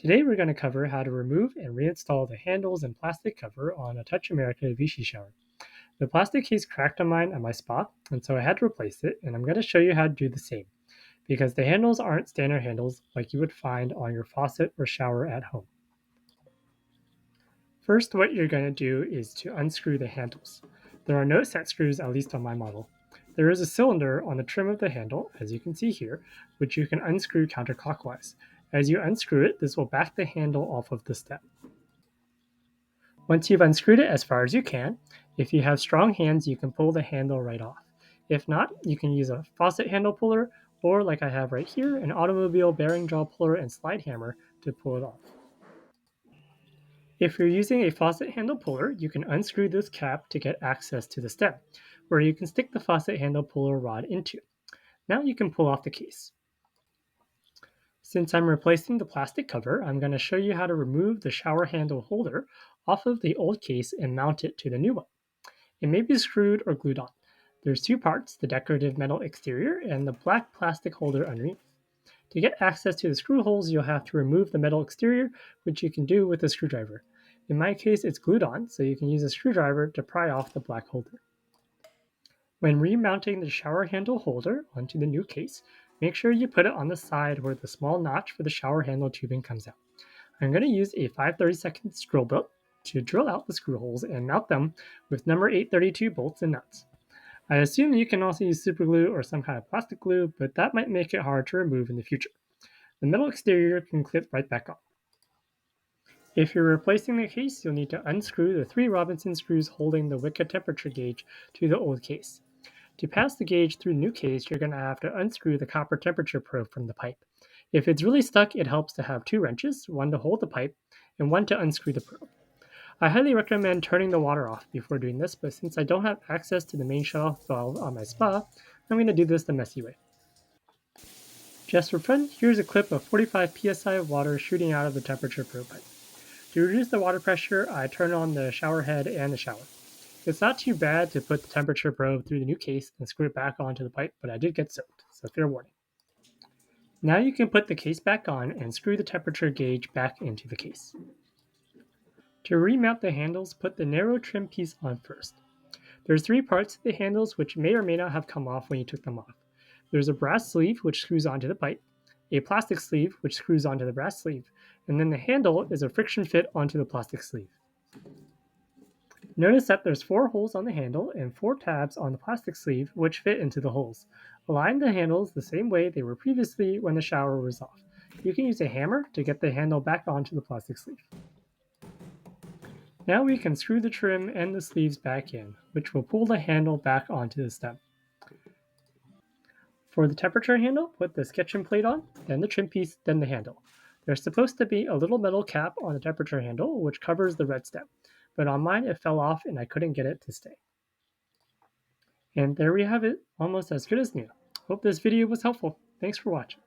Today we're going to cover how to remove and reinstall the handles and plastic cover on a Touch America Vichy Shower. The plastic case cracked on mine at my spa, and so I had to replace it, and I'm going to show you how to do the same, because the handles aren't standard handles like you would find on your faucet or shower at home. First, what you're going to do is to unscrew the handles. There are no set screws, at least on my model. There is a cylinder on the trim of the handle, as you can see here, which you can unscrew counterclockwise. As you unscrew it, this will back the handle off of the step. Once you've unscrewed it as far as you can, if you have strong hands, you can pull the handle right off. If not, you can use a faucet handle puller, or like I have right here, an automobile bearing jaw puller and slide hammer to pull it off. If you're using a faucet handle puller, you can unscrew this cap to get access to the stem, where you can stick the faucet handle puller rod into. Now you can pull off the case. Since I'm replacing the plastic cover, I'm going to show you how to remove the shower handle holder off of the old case and mount it to the new one. It may be screwed or glued on. There's two parts, the decorative metal exterior and the black plastic holder underneath. To get access to the screw holes, you'll have to remove the metal exterior, which you can do with a screwdriver. In my case, it's glued on, so you can use a screwdriver to pry off the black holder. When remounting the shower handle holder onto the new case, make sure you put it on the side where the small notch for the shower handle tubing comes out. I'm going to use a 5/32 drill bit to drill out the screw holes and mount them with number 832 bolts and nuts. I assume you can also use super glue or some kind of plastic glue, but that might make it hard to remove in the future. The metal exterior can clip right back on. If you're replacing the case, you'll need to unscrew the 3 Robinson screws holding the Wika temperature gauge to the old case. To pass the gauge through the new case, you're going to have to unscrew the copper temperature probe from the pipe. If it's really stuck, it helps to have 2 wrenches, one to hold the pipe and one to unscrew the probe. I highly recommend turning the water off before doing this, but since I don't have access to the main shutoff valve on my spa, I'm going to do this the messy way. Just for fun, here's a clip of 45 psi of water shooting out of the temperature probe pipe. To reduce the water pressure, I turn on the shower head and the shower. It's not too bad to put the temperature probe through the new case and screw it back onto the pipe, but I did get soaked, so fair warning. Now you can put the case back on and screw the temperature gauge back into the case. To remount the handles, put the narrow trim piece on first. There's 3 parts to the handles which may or may not have come off when you took them off. There's a brass sleeve which screws onto the pipe, a plastic sleeve which screws onto the brass sleeve, and then the handle is a friction fit onto the plastic sleeve. Notice that there's 4 holes on the handle and 4 tabs on the plastic sleeve which fit into the holes. Align the handles the same way they were previously when the shower was off. You can use a hammer to get the handle back onto the plastic sleeve. Now we can screw the trim and the sleeves back in, which will pull the handle back onto the stem. For the temperature handle, put the sketching plate on, then the trim piece, then the handle. There's supposed to be a little metal cap on the temperature handle which covers the red stem, but on mine it fell off and I couldn't get it to stay. And there we have it, almost as good as new. Hope this video was helpful. Thanks for watching.